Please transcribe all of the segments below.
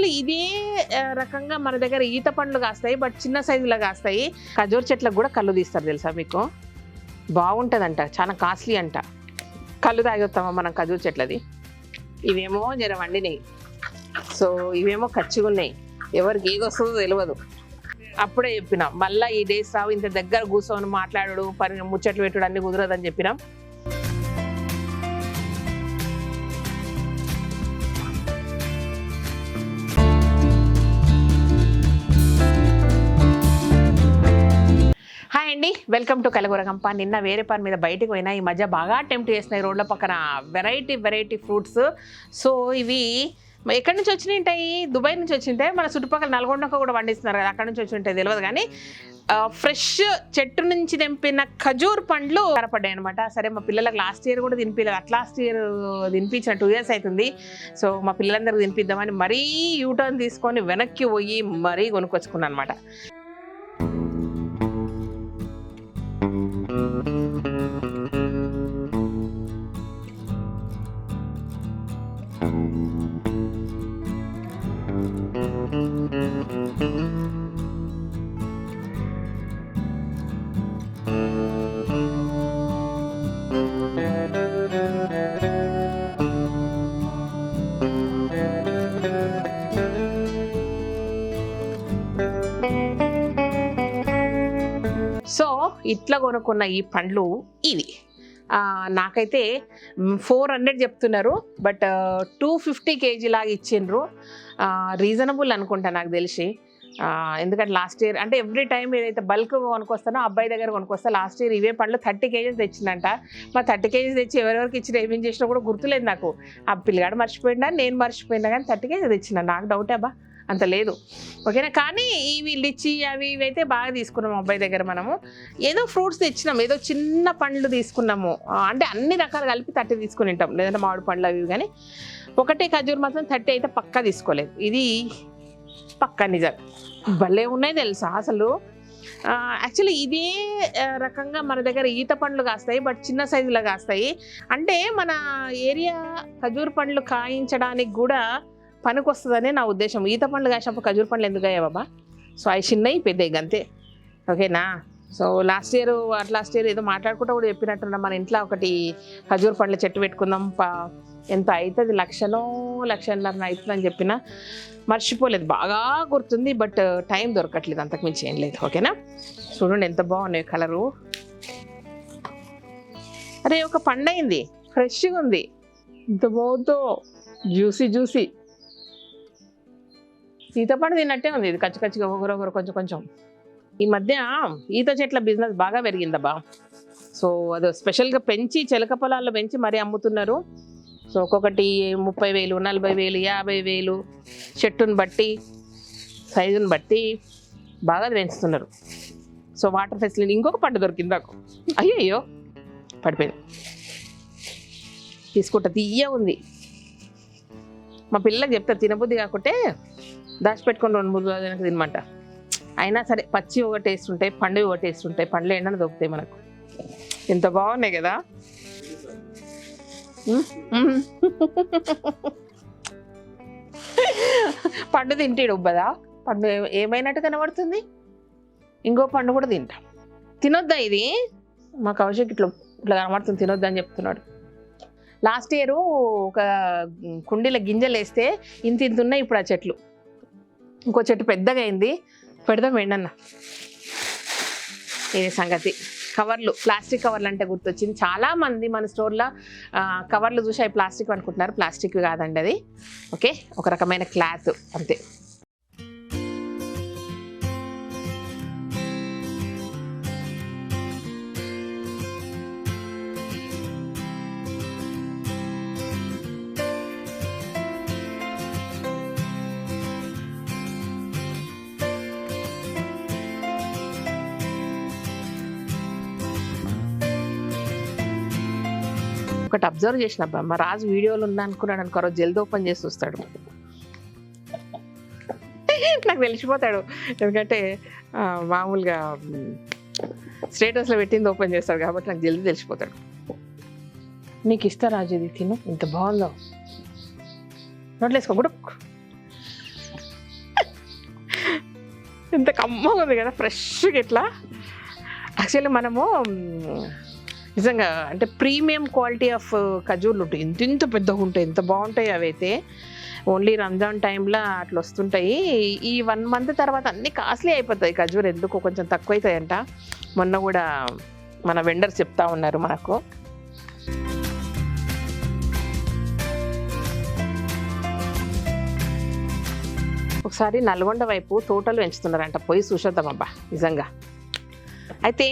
Actually ఇదే రకంగా మన దగ్గర ఈత పండ్లు కాస్తాయి, బట్ చిన్న సైజులో కాస్తాయి. ఖజూర్ చెట్లకు కూడా కళ్ళు తీస్తారు తెలుసా మీకు? బాగుంటుందంట, చాలా కాస్ట్లీ అంట. కళ్ళు తాగొస్తామా మనం ఖజూర్ చెట్లది? ఇవేమో జర వండినాయి, సో ఇవేమో ఖర్చుగా ఉన్నాయి. ఎవరికి ఏది వస్తుందో తెలియదు. అప్పుడే చెప్పినాం మళ్ళీ ఈ డేస్ రావు, ఇంత దగ్గర కూర్చొని మాట్లాడు పని ముచ్చట్లు పెట్టుడు అన్ని కుదరదని చెప్పినాం. హాయ్ అండి, వెల్కమ్ టు కలగూర కంప. నిన్న వేరే పని మీద బయటకు పోయినా, ఈ మధ్య బాగా అటెంప్ట్ చేస్తున్నాయి రోడ్ల పక్కన వెరైటీ ఫ్రూట్స్. సో ఇవి ఎక్కడి నుంచి వచ్చినాయి? దుబాయ్ నుంచి వచ్చింటాయి. మన చుట్టుపక్కల నల్గొండకు కూడా పండిస్తున్నారు కదా, అక్కడ నుంచి వచ్చి ఉంటాయి తెలియదు. కానీ ఫ్రెష్ చెట్టు నుంచి తెంపిన ఖజూర్ పండ్లు కనపడ్డాయి అనమాట. సరే మా పిల్లలకు లాస్ట్ ఇయర్ కూడా తినిపించలేదు, లాస్ట్ ఇయర్ తినిపించిన 2 years అవుతుంది. సో మా పిల్లలందరికీ తినిపిద్దామని మరీ యూటర్న్ తీసుకొని వెనక్కి పోయి మరీ కొనుక్కొచ్చుకున్నాను అనమాట. సో ఇట్లా కొనుక్కున్న ఈ పండ్లు ఇవి. నాకైతే 400 చెప్తున్నారు, బట్ 250 kg లాగా ఇచ్చిండ్రు. రీజనబుల్ అనుకుంటా నాకు తెలిసి. ఎందుకంటే లాస్ట్ ఇయర్ అంటే ఎవ్రీ టైం ఏదైతే బల్క్ కొనుక్కొస్తానో అబ్బాయి దగ్గర కొనుక్కొస్తా. లాస్ట్ ఇయర్ ఇవే పండ్లు 30 kg తెచ్చిందంట. మా 30 kg తెచ్చి ఎవరెవరికి ఇచ్చిన ఏమేం చేసినా కూడా గుర్తులేదు నాకు. ఆ పిల్లగాడు మర్చిపోయినా, నేను మర్చిపోయినా, కానీ 30 kg తెచ్చిన. నాకు డౌటే అబ్బా, అంత లేదు. ఓకేనా? కానీ ఇవి లిచ్చి అవి ఇవైతే బాగా తీసుకున్నాము అబ్బాయి దగ్గర. మనము ఏదో ఫ్రూట్స్ తెచ్చినాము, ఏదో చిన్న పండ్లు తీసుకున్నాము. అంటే అన్ని రకాలు కలిపి 30 తీసుకుని ఉంటాం, లేదంటే మామిడి పండ్లు అవి. కానీ ఒకటే ఖజూర్ మాత్రం 30 అయితే పక్కా తీసుకోలేదు. ఇది పక్కా నిజం. భలే ఉన్నాయి తెలుసా అసలు. యాక్చువల్లీ ఇదే రకంగా మన దగ్గర ఈత పండ్లు కాస్తాయి, బట్ చిన్న సైజులో కాస్తాయి. అంటే మన ఏరియా ఖజూర్ పండ్లు కాయించడానికి కూడా పనికొస్తుందనే నా ఉద్దేశం. ఈత పండ్లు కాసినప్పుడు ఖజూర్ పండ్లు ఎందుకు అయ్యా బాబా? సో అవి చిన్నవి పెద్దవి అంతే. ఓకేనా? సో లాస్ట్ ఇయర్ ఏదో మాట్లాడుకుంటూ కూడా చెప్పినట్టున్నా, మన ఇంట్లో ఒకటి ఖజూర్ పండ్ల చెట్టు పెట్టుకుందాం, ఎంత అవుతుంది, 1,00,000-1,50,000 అవుతుందని చెప్పిన. మర్చిపోలేదు, బాగా గుర్తుంది, బట్ టైం దొరకట్లేదు, అంతకుమించి ఏం లేదు. ఓకేనా? చూడండి ఎంత బాగున్నాయి కలరు. అరే ఒక పండు అయింది, ఫ్రెష్గా ఉంది, ఇంత బాగుందో, జ్యూసీ. సీతాపండు తిన్నట్టే ఉంది ఇది, కచ్చిగా ఒకరొకరు కొంచెం. ఈ మధ్య ఈత చెట్ల బిజినెస్ బాగా పెరిగిందబ్బా. సో అది స్పెషల్గా పెంచి చిలక పొలాల్లో పెంచి మరీ అమ్ముతున్నారు. సో ఒక్కొక్కటి 30,000, 40,000, 50,000 చెట్టును బట్టి, సైజుని బట్టి బాగా పెంచుతున్నారు. So water facility. ఇంకొక పండు దొరికింది నాకు, అయ్యో పడిపోయింది. తీసుకుంటా, తీయ ఉంది. మా పిల్లలకు చెప్తా తినబుద్ధి కాకుంటే దాచిపెట్టుకొని 2-3 రోజులకి తినమంట. అయినా సరే పచ్చి ఒక టేస్ట్ ఉంటాయి, పండు ఒక టేస్ట్ ఉంటాయి. పండ్లు ఏంటని దొరుకుతాయి మనకు. ఎంత బాగున్నాయి కదా. పండు తింటాడు ఉబ్బదా? పండు ఏమైనట్టు కనబడుతుంది. ఇంకో పండు కూడా తినొద్దా ఇది? మా కౌశిక్ ఇట్లా కనబడుతుంది, తినొద్దా అని చెప్తున్నాడు. లాస్ట్ ఇయర్ ఒక కుండీల గింజలు వేస్తే ఇంత ఉన్నాయి ఇప్పుడు ఆ చెట్లు. ఇంకో చెట్టు పెద్దగా అయింది, పెడదాం ఏంటన్నా. ఇది సంగతి. కవర్లు, ప్లాస్టిక్ కవర్లు అంటే గుర్తొచ్చింది. చాలామంది మన స్టోర్లో కవర్లు చూసి అవి ప్లాస్టిక్ అనుకుంటున్నారు. ప్లాస్టిక్ కాదండి అది. ఓకే, ఒక రకమైన క్లాత్ అంతే. ఒకటి అబ్జర్వ్ చేసినబ్బా, మా రాజు వీడియోలు ఉందా అనుకున్నాడు అనుకో, రోజు జల్ది ఓపెన్ చేసి చూస్తాడు. నాకు తెలిసిపోతాడు, ఎందుకంటే మామూలుగా స్టేటస్లో పెట్టింది ఓపెన్ చేస్తాడు కాబట్టి నాకు జల్దీ తెలిసిపోతాడు. నీకు ఇస్తా రాజు, ఇది తిను, ఇంత బాగుందో. నోట్లేసుకో గుడుక్. ఇంత కమ్మగా ఉంది కదా ఫ్రెష్గా ఇట్లా. యాక్చువల్లీ మనము నిజంగా అంటే ప్రీమియం క్వాలిటీ ఆఫ్ ఖజూర్లు ఉంటాయి, ఇంత పెద్దగా ఉంటాయి, ఎంత బాగుంటాయి అవి అయితే. ఓన్లీ రంజాన్ టైంలో అట్లా వస్తుంటాయి. ఈ 1 month తర్వాత అన్నీ కాస్ట్లీ అయిపోతాయి ఖజూర్, ఎందుకు కొంచెం తక్కువ అవుతాయంట. మొన్న కూడా మన వెండర్స్ చెప్తా ఉన్నారు మనకు. ఒకసారి నల్గొండ వైపు తోటలు పెంచుతున్నారంట, పోయి చూసొద్దామబ్బా నిజంగా. అయితే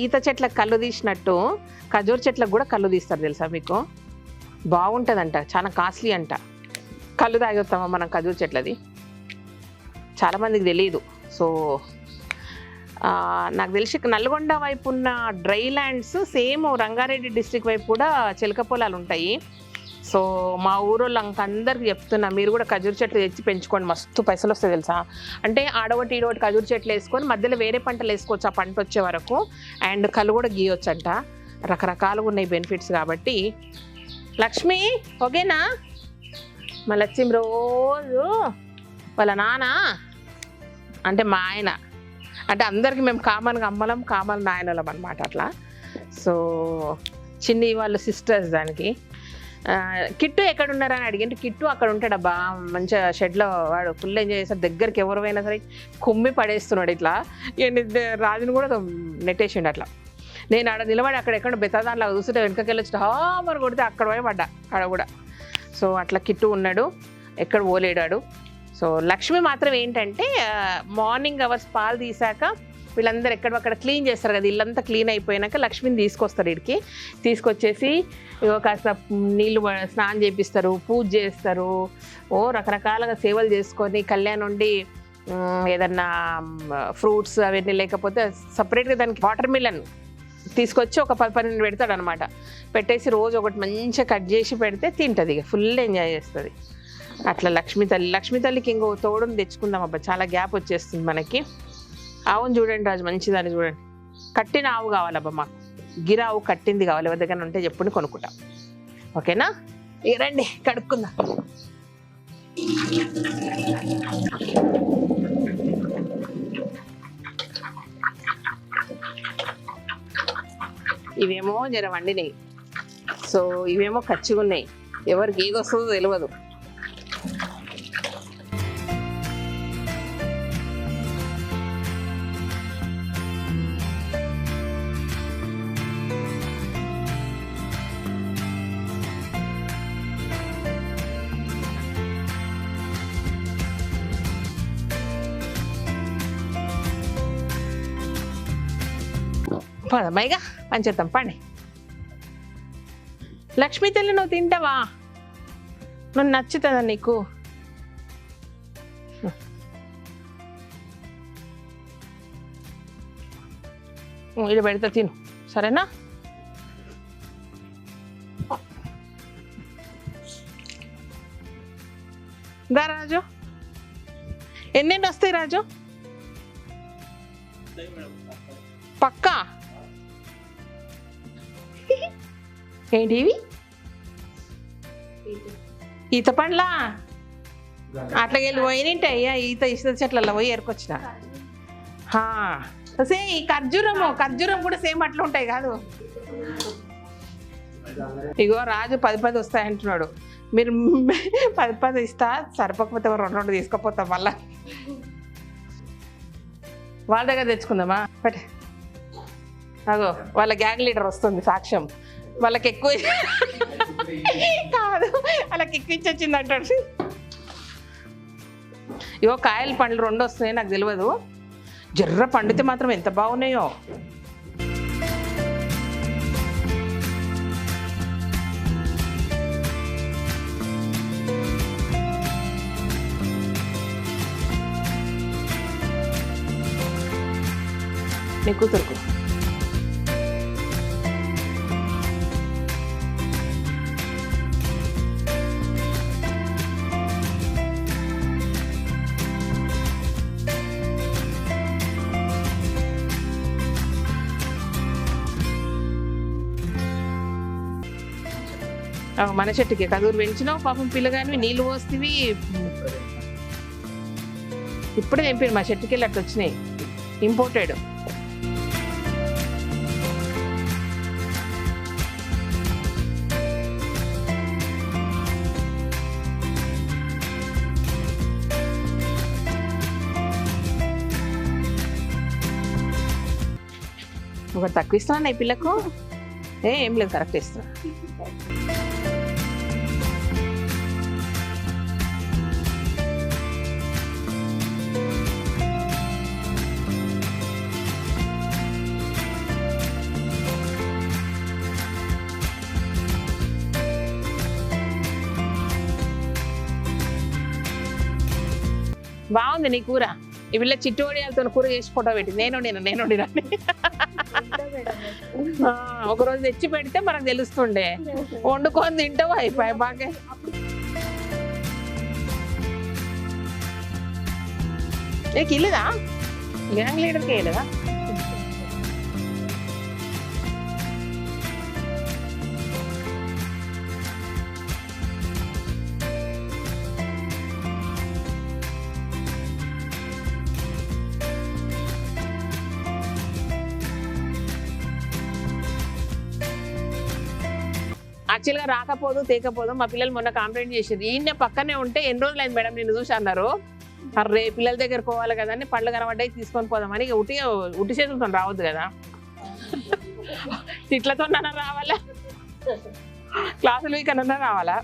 ఈత చెట్లకు కళ్ళు తీసినట్టు ఖజూర్ చెట్లకు కూడా కళ్ళు తీస్తారు తెలుసా మీకు? బాగుంటుందంట, చాలా కాస్ట్లీ అంట. కళ్ళు తాగొస్తామా మనం ఖజూర్ చెట్లది? చాలామందికి తెలియదు. సో నాకు తెలిసి నల్గొండ వైపు ఉన్న dry lands same Rangareddy district వైపు కూడా చిలక పొలాలు ఉంటాయి. సో మా ఊరోళ్ళు అందరికి చెప్తున్నా, మీరు కూడా ఖజూర్ చెట్లు తెచ్చి పెంచుకోండి, మస్తు పైసలు వస్తాయి తెలుసా. అంటే ఆడొకటి ఈడొకటి ఖజూర్ చెట్లు వేసుకొని మధ్యలో వేరే పంటలు వేసుకోవచ్చు ఆ పంట వచ్చే వరకు. అండ్ కళ్ళు కూడా గీయొచ్చంట, రకరకాలుగా ఉన్నాయి బెనిఫిట్స్. కాబట్టి లక్ష్మి ఓకేనా? మా లక్ష్మి రోజు వాళ్ళ నాన్న అంటే మా ఆయన అంటే అందరికీ మేము కామన్గా అమ్మలం, కామన్ నాయనలం అనమాట అట్లా. సో చిన్ని వాళ్ళు సిస్టర్స్. దానికి కిట్టు ఎక్కడున్నారని అడిగింటే, కిట్టు అక్కడ ఉంటాడబ్బా మంచిగా షెడ్లో, వాడు ఫుల్ ఎంజాయ్ చేస్తాడు. దగ్గరికి ఎవరైనా సరే కుమ్మి పడేస్తున్నాడు ఇట్లా. రాజుని కూడా నెట్టేసిండు అట్లా. నేను ఆడ నిలబడి అక్కడ ఎక్కడ బెత్తదానిలా చూస్తుంటే వెనకకెళ్ళి వచ్చి మరి కొడితే అక్కడ పోయి పడ్డా ఆడ కూడా. సో అట్లా కిట్టు ఉన్నాడు, ఎక్కడ పోలేడాడు. సో లక్ష్మి మాత్రం ఏంటంటే మార్నింగ్ అవర్స్ పాలు తీసాక వీళ్ళందరూ ఎక్కడక్కడ క్లీన్ చేస్తారు కదా, ఇల్లంతా క్లీన్ అయిపోయినాక లక్ష్మిని తీసుకొస్తారు ఇక్కడికి. తీసుకొచ్చేసి కాస్త నీళ్ళు స్నానం చేపిస్తారు, పూజ చేస్తారు, రకరకాలుగా సేవలు చేసుకొని కళ్యాణ్ నుండి ఏదన్నా ఫ్రూట్స్ అవన్నీ లేకపోతే సపరేట్గా దానికి వాటర్ మిలన్ తీసుకొచ్చి ఒక 10-12 పెడతాడు అనమాట. పెట్టేసి రోజు ఒకటి మంచిగా కట్ చేసి పెడితే తింటుంది, ఇక ఫుల్ ఎంజాయ్ చేస్తుంది. అట్లా లక్ష్మీ తల్లికి ఇంకో తోడుని తెచ్చుకుందాం అబ్బా, చాలా గ్యాప్ వచ్చేస్తుంది మనకి. ఆవును చూడండి రాజు, మంచిదాన్ని చూడండి. కట్టిన ఆవు కావాలబ్బా మాకు, గిరావు కట్టింది కావాలి. ఎవరి దగ్గర ఉంటే చెప్పుని కొనుక్కుంటాం, ఓకేనా? ఇక రండి కడుక్కుందాం. ఇవేమో జర వండినాయి, సో ఇవేమో ఖర్చుగా ఉన్నాయి, ఎవరికి ఏది వస్తుందో తెలియదు. పదమ్మాయిగా పంచేద్దాం పండి. లక్ష్మీ తల్లి నువ్వు తింటావా? నువ్వు నచ్చుతుందా నీకు? ఇది పెడతా తిను, సరేనా? దా రాజు, ఎన్నెన్ని వస్తాయి రాజు? పక్కా? ఏంటివి? ఈత పండ్లా? అట్లా వెళ్ళి పోయినంటే అయ్యా ఈత చెట్లలో పోయి ఏరుకొచ్చిన. సే ఈ ఖర్జూరం కూడా సేమ్ అట్లా ఉంటాయి కాదు. ఇగో రాజు 10 వస్తాయంటున్నాడు, మీరు 10 ఇస్తా, సరిపోకపోతే 2 తీసుకుపోతాం. మళ్ళా వాళ్ళ దగ్గర తెచ్చుకుందామా? పట్టే అగో వాళ్ళ గ్యాంగ్ లీడర్ వస్తుంది సాక్ష్యం. వాళ్ళకి ఎక్కువ కాదు, వాళ్ళకి ఎక్కువ ఇచ్చి వచ్చింది అంటాడు. ఇగో కాయలు పండ్లు 2 వస్తున్నాయి, నాకు తెలియదు. జర్ర పండితే మాత్రం ఎంత బాగున్నాయో. నీ కూతురుకు మన చెట్టుకి ఖజూరు పెంచినావు పాపం పిల్లగాని, నీళ్ళు పోస్తేవి ఇప్పుడే తెంపారు మా చెట్టుకి వెళ్ళి అట్లా వచ్చినాయి, ఇంపోర్టెడ్. ఒకటి తక్కువ ఇస్తున్నా ఈ పిల్లకు, ఏం లేదు కరెక్ట్ ఇస్తున్నా. బాగుంది నీ కూర. ఈ పిల్ల చిట్టు వడియాలతో కూర చేసి ఫోటో పెట్టి నేను ఒకరోజు తెచ్చి పెడితే మనకు తెలుస్తుండే, వండుకొని తింటావు అయిపోయి బాగా. నీకు ఇల్లుదా గ్యాంగ్ లీడర్కి వెళ్ళదా? యాక్చువల్గా రాకపోదు తేకపోదు మా పిల్లలు మొన్న కంప్లైంట్ చేసేది, ఈయన పక్కనే ఉంటే ఎన్ని రోజులు అయింది మేడం నిన్ను చూసి అన్నారు. అరే పిల్లల దగ్గర పోవాలి కదా అని పండ్లు కనబడ్డాయి తీసుకొని పోదామని. ఉట్టి చేతులతో రావద్దు కదా, తిట్లతో రావాలా, క్లాసులు వీకన్నా రావాలా,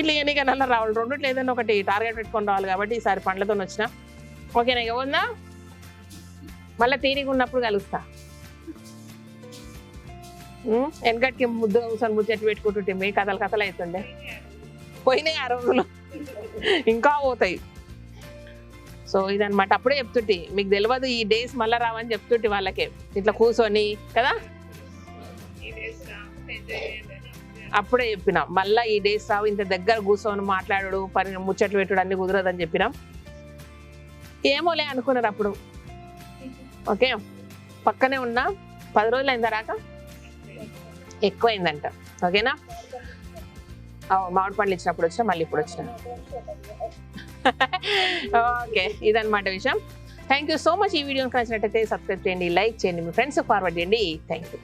ఇట్లా ఎన్నికన్నా రావాలి, రెండుట్లో ఏదైనా ఒకటి టార్గెట్ పెట్టుకొని రావాలి. కాబట్టి ఈసారి పండ్లతో వచ్చిన. ఓకేనా? ఇవ్వన్నా మళ్ళీ తీరిగా ఉన్నప్పుడు కలుస్తా. వెనకటికి ముద్దు కూర్చొని ముచ్చట్లు పెట్టుకుంటుంటే మీ కథలు అవుతుండే, పోయినాయి ఆ రోజులు, ఇంకా పోతాయి. సో ఇదనమాట. అప్పుడే చెప్తుంటే మీకు తెలియదు ఈ డేస్ మళ్ళీ రావని చెప్తుంటే వాళ్ళకే, ఇట్లా కూర్చొని కదా అప్పుడే చెప్పినాం. మళ్ళీ ఈ డేస్ రావు, ఇంత దగ్గర కూర్చొని మాట్లాడు ముచ్చట్లు పెట్టుడు అన్ని కుదరదని చెప్పినాం. ఏమోలే అనుకున్నారు అప్పుడు. ఓకే, పక్కనే ఉన్నా 10 రోజులు అయిందా రాక, ఎక్కువైందంట. ఓకేనా? మామిడి పండ్లు ఇచ్చినప్పుడు వచ్చినా, మళ్ళీ ఇప్పుడు వచ్చిన. ఓకే, ఇదన్నమాట విషయం. Thank you so much. ఈ వీడియోని నచ్చినట్టయితే సబ్స్క్రైబ్ చేయండి, లైక్ చేయండి, మీ ఫ్రెండ్స్కి ఫార్వర్డ్ చేయండి. Thank you.